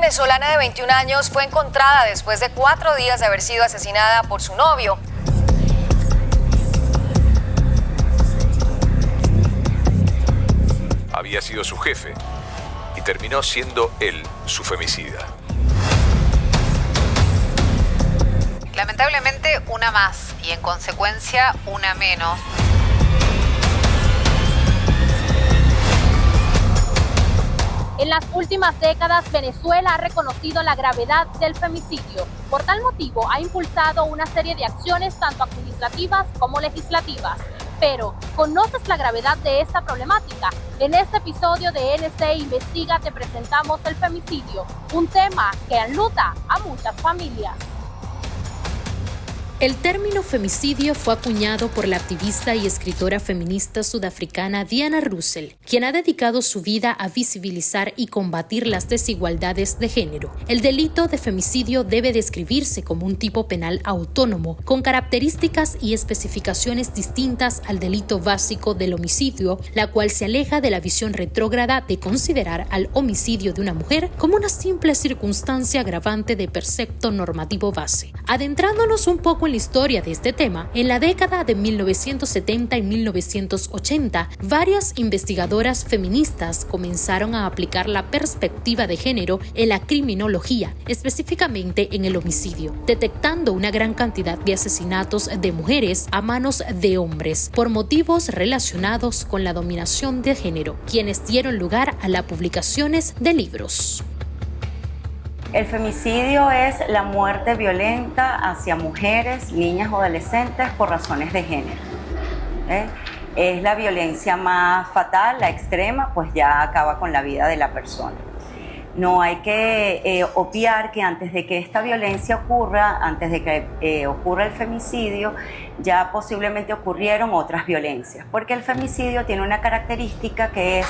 venezolana de 21 años fue encontrada después de 4 días de haber sido asesinada por su novio. Había sido su jefe y terminó siendo él su femicida. Lamentablemente, una más y en consecuencia una menos. En las últimas décadas, Venezuela ha reconocido la gravedad del femicidio. Por tal motivo, ha impulsado una serie de acciones tanto administrativas como legislativas. Pero, ¿conoces la gravedad de esta problemática? En este episodio de NC Investiga te presentamos el femicidio, un tema que enluta a muchas familias. El término femicidio fue acuñado por la activista y escritora feminista sudafricana Diana Russell, quien ha dedicado su vida a visibilizar y combatir las desigualdades de género. El delito de femicidio debe describirse como un tipo penal autónomo, con características y especificaciones distintas al delito básico del homicidio, la cual se aleja de la visión retrógrada de considerar al homicidio de una mujer como una simple circunstancia agravante de precepto normativo base. Adentrándonos un poco en la historia de este tema, en la década de 1970 y 1980, varias investigadoras feministas comenzaron a aplicar la perspectiva de género en la criminología, específicamente en el homicidio, detectando una gran cantidad de asesinatos de mujeres a manos de hombres por motivos relacionados con la dominación de género, quienes dieron lugar a las publicaciones de libros. El femicidio es la muerte violenta hacia mujeres, niñas o adolescentes por razones de género. Es la violencia más fatal, la extrema, pues ya acaba con la vida de la persona. No hay que obviar que antes de que esta violencia ocurra, antes de que ocurra el femicidio, ya posiblemente ocurrieron otras violencias, porque el femicidio tiene una característica que es: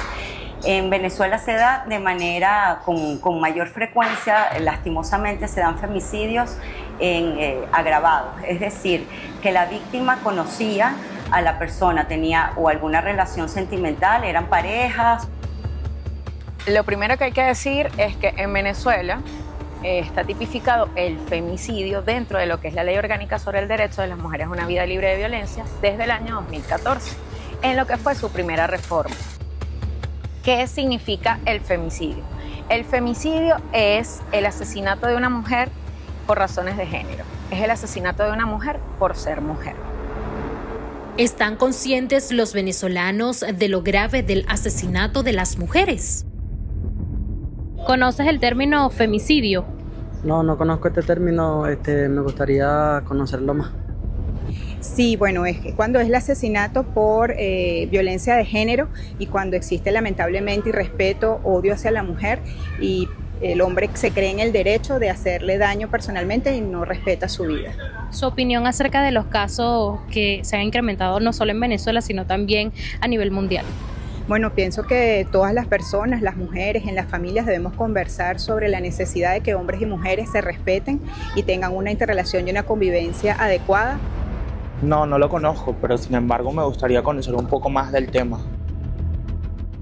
en Venezuela se da de manera con mayor frecuencia, lastimosamente se dan femicidios agravados, es decir, que la víctima conocía a la persona, tenía o alguna relación sentimental, eran parejas. Lo primero que hay que decir es que en Venezuela está tipificado el femicidio dentro de lo que es la Ley Orgánica sobre el Derecho de las Mujeres a una Vida Libre de Violencia desde el año 2014, en lo que fue su primera reforma. ¿Qué significa el femicidio? El femicidio es el asesinato de una mujer por razones de género. Es el asesinato de una mujer por ser mujer. ¿Están conscientes los venezolanos de lo grave del asesinato de las mujeres? ¿Conoces el término femicidio? No conozco este término, me gustaría conocerlo más. Sí, bueno, es que cuando es el asesinato por violencia de género y cuando existe lamentablemente irrespeto, odio hacia la mujer y el hombre se cree en el derecho de hacerle daño personalmente y no respeta su vida. Su opinión acerca de los casos que se han incrementado no solo en Venezuela, sino también a nivel mundial. Bueno, pienso que todas las personas, las mujeres, en las familias debemos conversar sobre la necesidad de que hombres y mujeres se respeten y tengan una interrelación y una convivencia adecuada. No lo conozco, pero sin embargo me gustaría conocer un poco más del tema.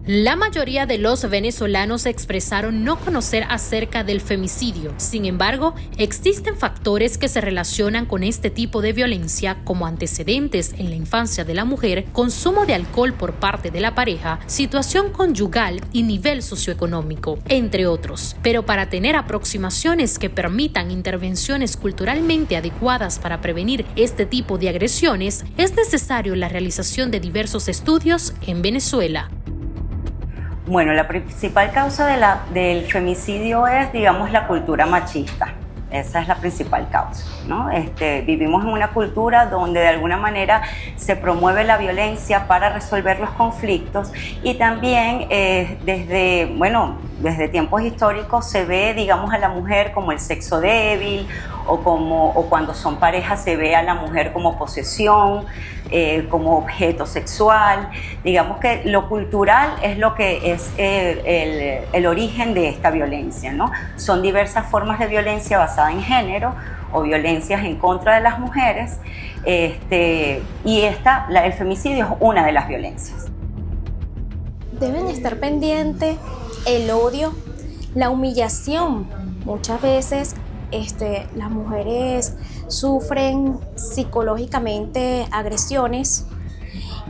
La mayoría de los venezolanos expresaron no conocer acerca del femicidio. Sin embargo, existen factores que se relacionan con este tipo de violencia, como antecedentes en la infancia de la mujer, consumo de alcohol por parte de la pareja, situación conyugal y nivel socioeconómico, entre otros. Pero para tener aproximaciones que permitan intervenciones culturalmente adecuadas para prevenir este tipo de agresiones, es necesario la realización de diversos estudios en Venezuela. Bueno, la principal causa del femicidio es, digamos, la cultura machista. Esa es la principal causa, ¿no? Vivimos en una cultura donde de alguna manera se promueve la violencia para resolver los conflictos y también desde tiempos históricos se ve, digamos, a la mujer como el sexo débil o cuando son parejas se ve a la mujer como posesión, como objeto sexual. Digamos que lo cultural es lo que es el origen de esta violencia, ¿no? Son diversas formas de violencia basada en género o violencias en contra de las mujeres, y el femicidio es una de las violencias. Deben estar pendientes el odio, la humillación Muchas veces las mujeres sufren psicológicamente agresiones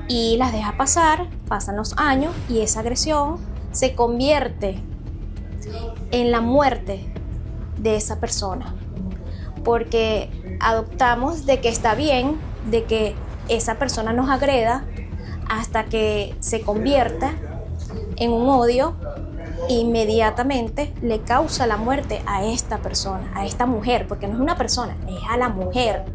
y las deja pasar, pasan los años y esa agresión se convierte en la muerte de esa persona, porque adoptamos de que está bien, de que esa persona nos agreda, hasta que se convierta en un odio. Inmediatamente le causa la muerte a esta persona, a esta mujer, porque no es una persona, es a la mujer.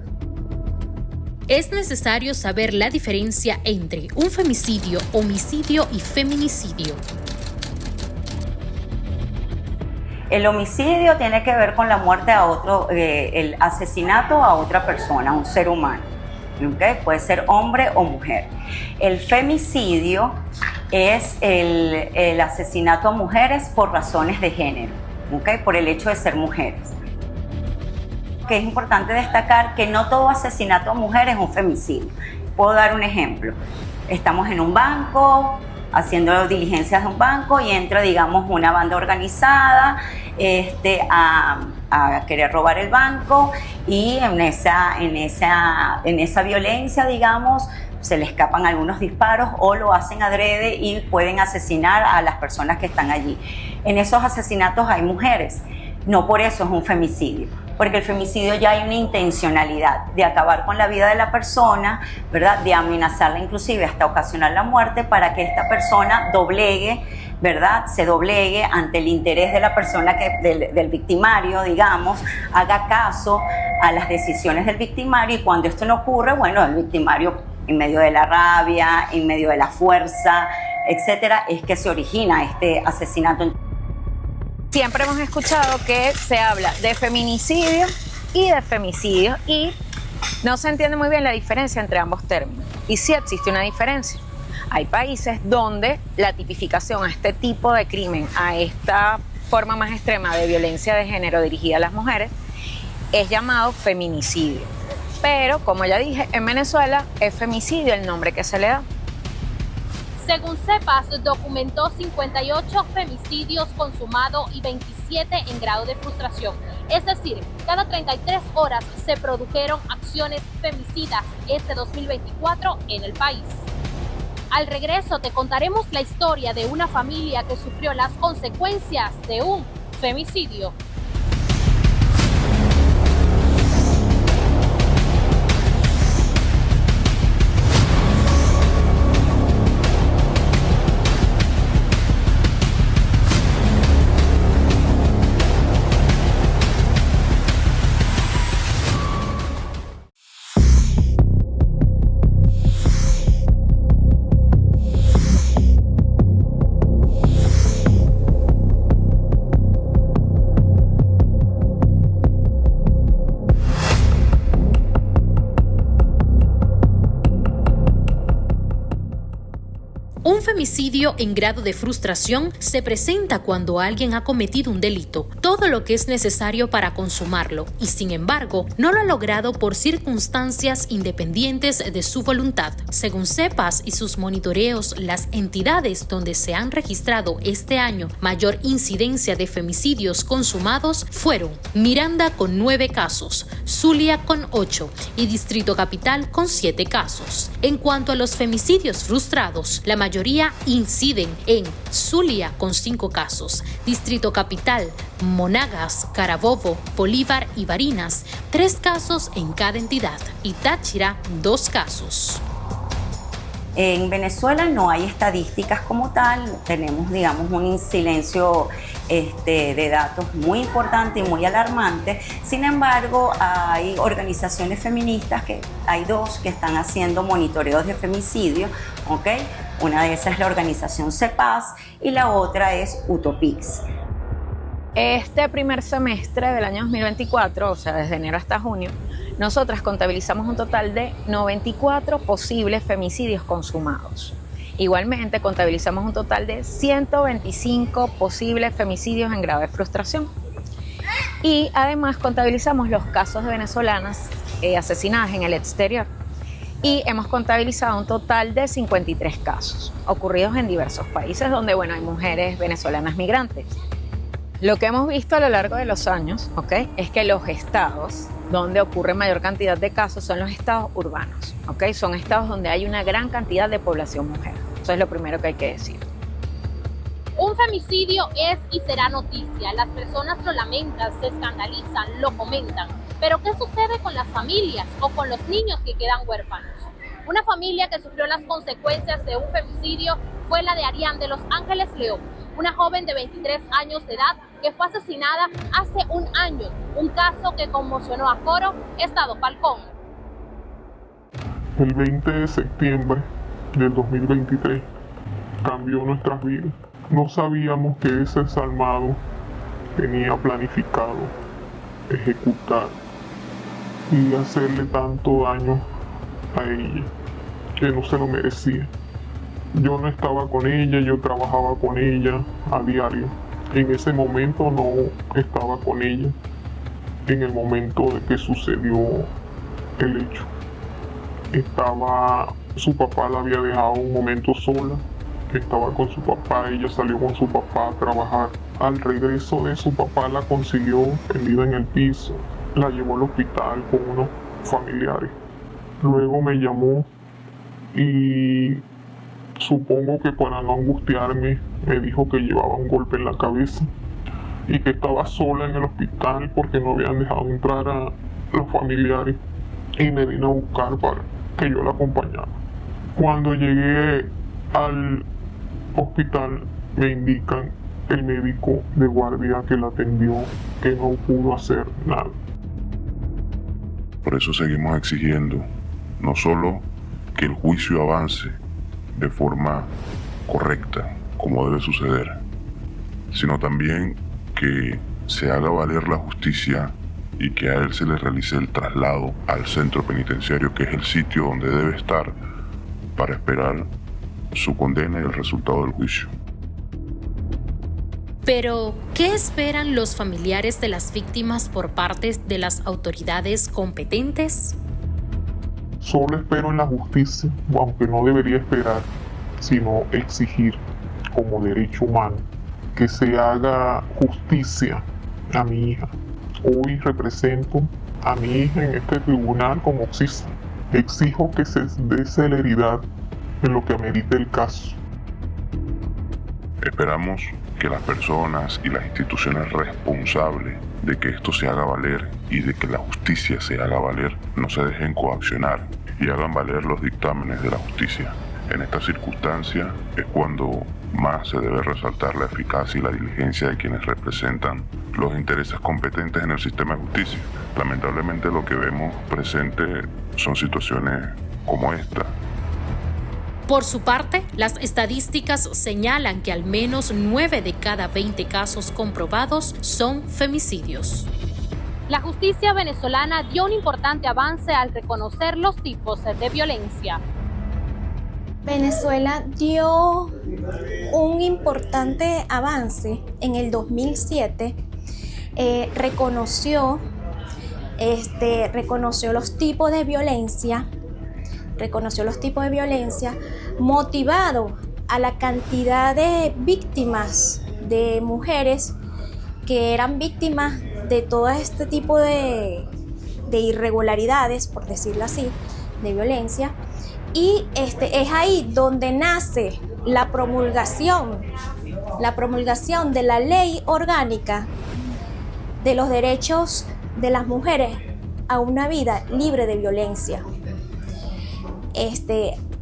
Es necesario saber la diferencia entre un femicidio, homicidio y feminicidio. El homicidio tiene que ver con la muerte a otro, el asesinato a otra persona, a un ser humano. ¿Okay? Puede ser hombre o mujer. El femicidio es el asesinato a mujeres por razones de género, ¿okay? Por el hecho de ser mujeres. Que es importante destacar que no todo asesinato a mujeres es un femicidio. Puedo dar un ejemplo. Estamos en un banco, haciendo diligencias de un banco y entra, digamos, una banda organizada a querer robar el banco y en esa violencia, digamos, se le escapan algunos disparos o lo hacen adrede y pueden asesinar a las personas que están allí. En esos asesinatos hay mujeres, no por eso es un femicidio, porque el femicidio ya hay una intencionalidad de acabar con la vida de la persona, ¿verdad? De amenazarla inclusive hasta ocasionar la muerte para que esta persona doblegue, ¿verdad? Se doblegue ante el interés de la persona, del victimario, digamos, haga caso a las decisiones del victimario, y cuando esto no ocurre, bueno, el victimario, en medio de la rabia, en medio de la fuerza, etcétera, es que se origina este asesinato. Siempre hemos escuchado que se habla de feminicidio y de femicidio y no se entiende muy bien la diferencia entre ambos términos. Y sí existe una diferencia. Hay países donde la tipificación a este tipo de crimen, a esta forma más extrema de violencia de género dirigida a las mujeres, es llamado feminicidio. Pero, como ya dije, en Venezuela es femicidio el nombre que se le da. Según CEPAS, documentó 58 femicidios consumados y 27 en grado de frustración. Es decir, cada 33 horas se produjeron acciones femicidas este 2024 en el país. Al regreso te contaremos la historia de una familia que sufrió las consecuencias de un femicidio. Un femicidio en grado de frustración se presenta cuando alguien ha cometido un delito, todo lo que es necesario para consumarlo, y sin embargo, no lo ha logrado por circunstancias independientes de su voluntad. Según CEPAS y sus monitoreos, las entidades donde se han registrado este año mayor incidencia de femicidios consumados fueron Miranda con 9 casos, Zulia con 8 y Distrito Capital con 7 casos. En cuanto a los femicidios frustrados, la mayoría inciden en Zulia con 5 casos, Distrito Capital, Monagas, Carabobo, Bolívar y Barinas, 3 casos en cada entidad, y Táchira 2 casos. En Venezuela no hay estadísticas como tal, tenemos, digamos, un silencio de datos muy importante y muy alarmante. Sin embargo, hay organizaciones feministas, hay 2 que están haciendo monitoreos de femicidio, ¿ok? Una de esas es la organización CEPAS y la otra es Utopix. Este primer semestre del año 2024, o sea, desde enero hasta junio, nosotras contabilizamos un total de 94 posibles femicidios consumados. Igualmente, contabilizamos un total de 125 posibles femicidios en grado de frustración. Y además contabilizamos los casos de venezolanas asesinadas en el exterior. Y hemos contabilizado un total de 53 casos ocurridos en diversos países donde, bueno, hay mujeres venezolanas migrantes. Lo que hemos visto a lo largo de los años, ¿ok?, es que los estados donde ocurre mayor cantidad de casos son los estados urbanos, ¿ok? Son estados donde hay una gran cantidad de población mujer. Eso es lo primero que hay que decir. Un femicidio es y será noticia. Las personas lo lamentan, se escandalizan, lo comentan. Pero ¿qué sucede con las familias o con los niños que quedan huérfanos? Una familia que sufrió las consecuencias de un femicidio fue la de Arián de Los Ángeles León, una joven de 23 años de edad que fue asesinada hace un año, un caso que conmocionó a Coro, Estado Falcón. El 20 de septiembre del 2023 cambió nuestras vidas. No sabíamos que ese desalmado tenía planificado ejecutar y hacerle tanto daño a ella, que no se lo merecía. Yo no estaba con ella, yo trabajaba con ella a diario. En ese momento no estaba con ella, en el momento de que sucedió el hecho. Su papá la había dejado un momento sola, estaba con su papá, ella salió con su papá a trabajar. Al regreso de su papá la consiguió tendida en el piso, la llevó al hospital con unos familiares. Luego me llamó y supongo que para no angustiarme me dijo que llevaba un golpe en la cabeza y que estaba sola en el hospital porque no habían dejado entrar a los familiares y me vino a buscar para que yo la acompañara. Cuando llegué al hospital me indican el médico de guardia que la atendió que no pudo hacer nada. Por eso seguimos exigiendo no solo que el juicio avance de forma correcta, como debe suceder, sino también que se haga valer la justicia y que a él se le realice el traslado al centro penitenciario, que es el sitio donde debe estar para esperar su condena y el resultado del juicio. Pero, ¿qué esperan los familiares de las víctimas por parte de las autoridades competentes? Solo espero en la justicia, aunque no debería esperar, sino exigir como derecho humano que se haga justicia a mi hija. Hoy represento a mi hija en este tribunal como existe. Exijo que se dé celeridad en lo que amerite el caso. Esperamos que las personas y las instituciones responsables de que esto se haga valer y de que la justicia se haga valer no se dejen coaccionar y hagan valer los dictámenes de la justicia. En esta circunstancia es cuando más se debe resaltar la eficacia y la diligencia de quienes representan los intereses competentes en el sistema de justicia. Lamentablemente lo que vemos presente son situaciones como esta. Por su parte, las estadísticas señalan que al menos 9 de cada 20 casos comprobados son femicidios. La justicia venezolana dio un importante avance al reconocer los tipos de violencia. Venezuela dio un importante avance en el 2007, reconoció los tipos de violencia, motivado a la cantidad de víctimas, de mujeres que eran víctimas de todo este tipo de irregularidades, por decirlo así, de violencia. Y es ahí donde nace la promulgación de la ley orgánica de los derechos de las mujeres a una vida libre de violencia,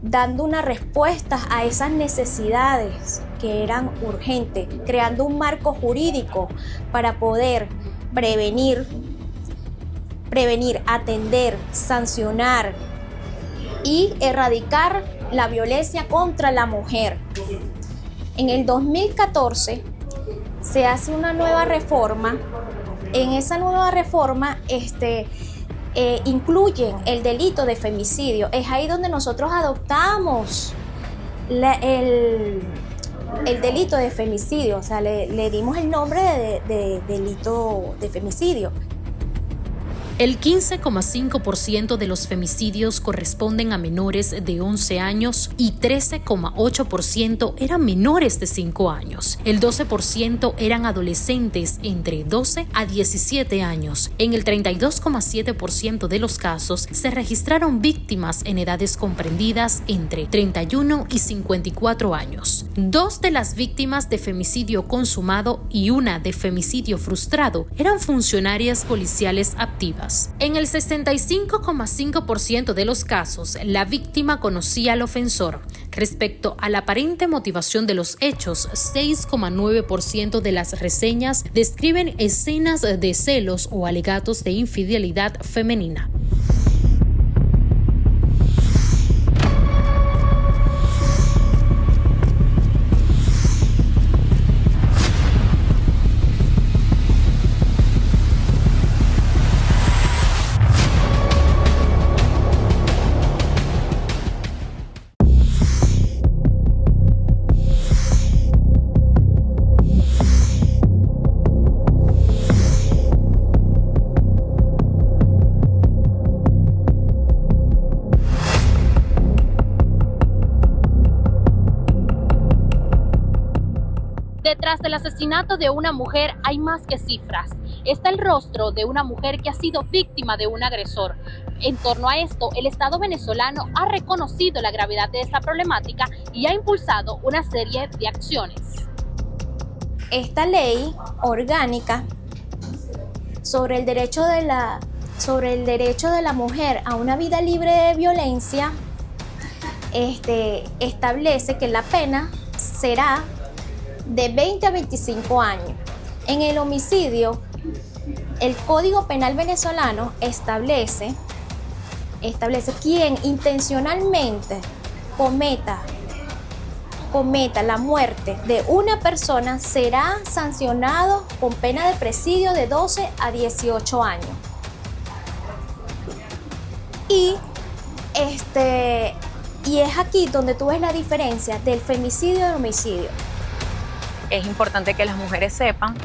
dando una respuesta a esas necesidades que eran urgentes, creando un marco jurídico para poder prevenir, atender, sancionar y erradicar la violencia contra la mujer. En el 2014 se hace una nueva reforma. En esa nueva reforma incluyen el delito de femicidio. Es ahí donde nosotros adoptamos el delito de femicidio, o sea, le dimos el nombre de delito de femicidio. El 15,5% de los femicidios corresponden a menores de 11 años y 13,8% eran menores de 5 años. El 12% eran adolescentes entre 12 a 17 años. En el 32,7% de los casos se registraron víctimas en edades comprendidas entre 31 y 54 años. 2 de las víctimas de femicidio consumado y una de femicidio frustrado eran funcionarias policiales activas. En el 65,5% de los casos, la víctima conocía al ofensor. Respecto a la aparente motivación de los hechos, 6,9% de las reseñas describen escenas de celos o alegatos de infidelidad femenina. Detrás del asesinato de una mujer hay más que cifras. Está el rostro de una mujer que ha sido víctima de un agresor. En torno a esto, el Estado venezolano ha reconocido la gravedad de esta problemática y ha impulsado una serie de acciones. Esta ley orgánica sobre el derecho de la mujer a una vida libre de violencia establece que la pena será de 20 a 25 años. En el homicidio, el Código Penal venezolano establece quien intencionalmente cometa la muerte de una persona será sancionado con pena de presidio de 12 a 18 años. Y es aquí donde tú ves la diferencia del femicidio y del homicidio. Es importante que las mujeres sepan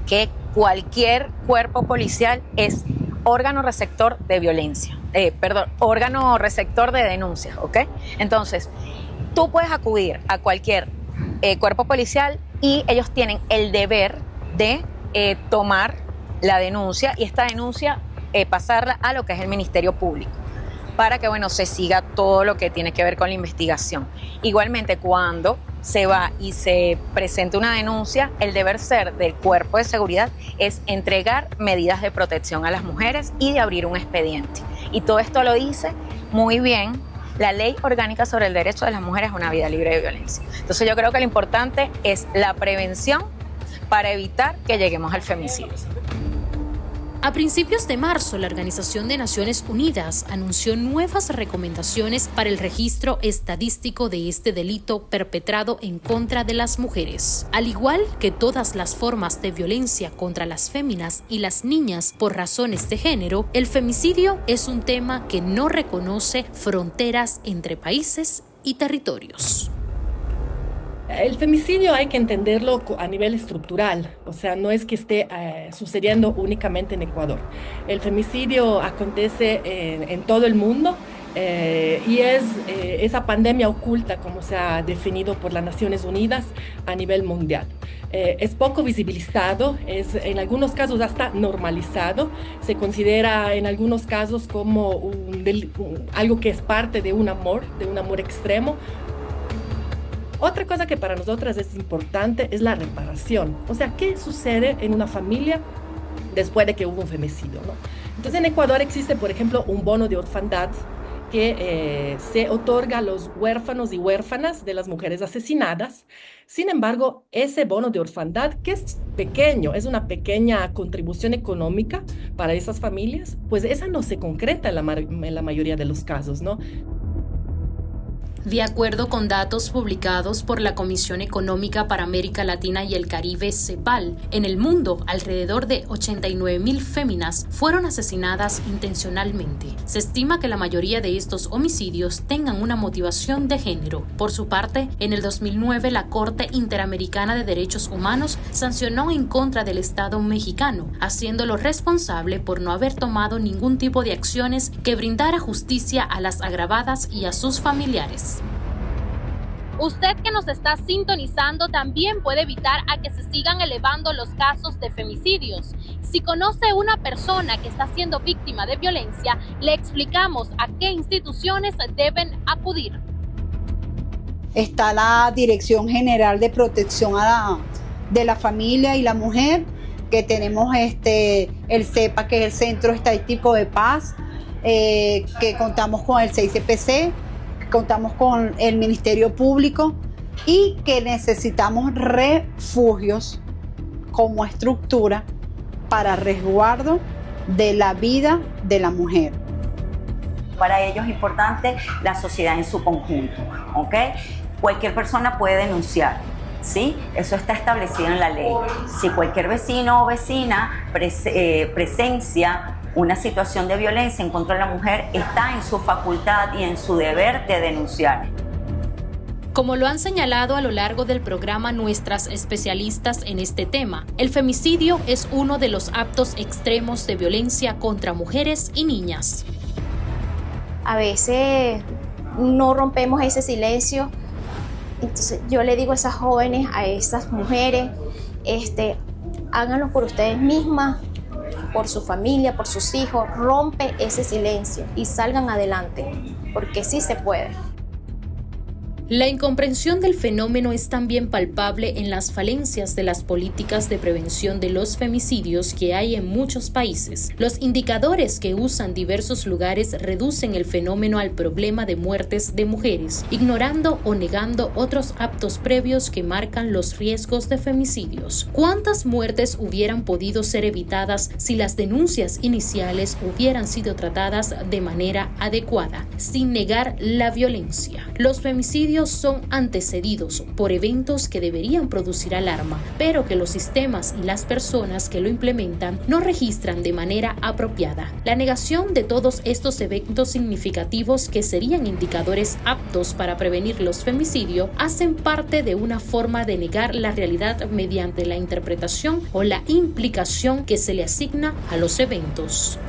que cualquier cuerpo policial es órgano receptor de violencia, órgano receptor de denuncias, ¿ok? Entonces, tú puedes acudir a cualquier cuerpo policial y ellos tienen el deber de tomar la denuncia y esta denuncia pasarla a lo que es el Ministerio Público para que, se siga todo lo que tiene que ver con la investigación. Igualmente, cuando se va y se presenta una denuncia, el deber ser del cuerpo de seguridad es entregar medidas de protección a las mujeres y de abrir un expediente. Y todo esto lo dice muy bien la Ley Orgánica sobre el Derecho de las Mujeres a una Vida Libre de Violencia. Entonces yo creo que lo importante es la prevención para evitar que lleguemos al femicidio. A principios de marzo, la Organización de Naciones Unidas anunció nuevas recomendaciones para el registro estadístico de este delito perpetrado en contra de las mujeres. Al igual que todas las formas de violencia contra las féminas y las niñas por razones de género, el femicidio es un tema que no reconoce fronteras entre países y territorios. El femicidio hay que entenderlo a nivel estructural, o sea, no es que esté sucediendo únicamente en Ecuador. El femicidio acontece en todo el mundo y es esa pandemia oculta, como se ha definido por las Naciones Unidas a nivel mundial. Es poco visibilizado, es en algunos casos hasta normalizado, se considera en algunos casos como algo que es parte de un amor extremo. Otra cosa que para nosotras es importante es la reparación. O sea, ¿qué sucede en una familia después de que hubo un femicidio, ¿no? Entonces, en Ecuador existe, por ejemplo, un bono de orfandad que se otorga a los huérfanos y huérfanas de las mujeres asesinadas. Sin embargo, ese bono de orfandad, que es pequeño, es una pequeña contribución económica para esas familias, pues esa no se concreta en la mayoría de los casos, ¿no? De acuerdo con datos publicados por la Comisión Económica para América Latina y el Caribe, CEPAL, en el mundo alrededor de 89.000 féminas fueron asesinadas intencionalmente. Se estima que la mayoría de estos homicidios tengan una motivación de género. Por su parte, en el 2009 la Corte Interamericana de Derechos Humanos sancionó en contra del Estado mexicano, haciéndolo responsable por no haber tomado ningún tipo de acciones que brindara justicia a las agravadas y a sus familiares. Usted que nos está sintonizando también puede evitar a que se sigan elevando los casos de femicidios. Si conoce una persona que está siendo víctima de violencia, le explicamos a qué instituciones deben acudir. Está la Dirección General de Protección de la Familia y la Mujer, que tenemos el CEPA, que es el Centro Estadístico de Paz, que contamos con el 6CPC, contamos con el Ministerio Público y que necesitamos refugios como estructura para resguardo de la vida de la mujer. Para ello es importante la sociedad en su conjunto, ¿ok? Cualquier persona puede denunciar, ¿sí? Eso está establecido en la ley. Si cualquier vecino o vecina presencia una situación de violencia en contra de la mujer, está en su facultad y en su deber de denunciar. Como lo han señalado a lo largo del programa nuestras especialistas en este tema, el femicidio es uno de los actos extremos de violencia contra mujeres y niñas. A veces no rompemos ese silencio. Entonces yo le digo a esas jóvenes, a esas mujeres, háganlo por ustedes mismas, por su familia, por sus hijos. Rompe ese silencio y salgan adelante, porque sí se puede. La incomprensión del fenómeno es también palpable en las falencias de las políticas de prevención de los femicidios que hay en muchos países. Los indicadores que usan diversos lugares reducen el fenómeno al problema de muertes de mujeres, ignorando o negando otros actos previos que marcan los riesgos de femicidios. ¿Cuántas muertes hubieran podido ser evitadas si las denuncias iniciales hubieran sido tratadas de manera adecuada, sin negar la violencia? Los femicidios son antecedidos por eventos que deberían producir alarma, pero que los sistemas y las personas que lo implementan no registran de manera apropiada. La negación de todos estos eventos significativos que serían indicadores aptos para prevenir los femicidios hacen parte de una forma de negar la realidad mediante la interpretación o la implicación que se le asigna a los eventos.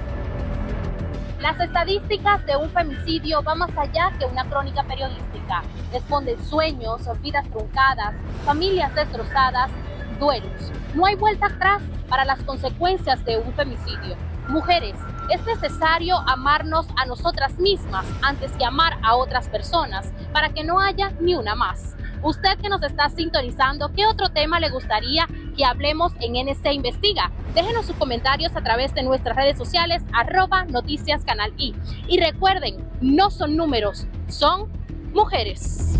Las estadísticas de un femicidio van más allá que una crónica periodística. Esconden sueños, vidas truncadas, familias destrozadas, duelos. No hay vuelta atrás para las consecuencias de un femicidio. Mujeres, es necesario amarnos a nosotras mismas antes que amar a otras personas para que no haya ni una más. Usted que nos está sintonizando, ¿qué otro tema le gustaría que hablemos en NC Investiga? Déjenos sus comentarios a través de nuestras redes sociales, @noticiascanali. Y recuerden, no son números, son mujeres.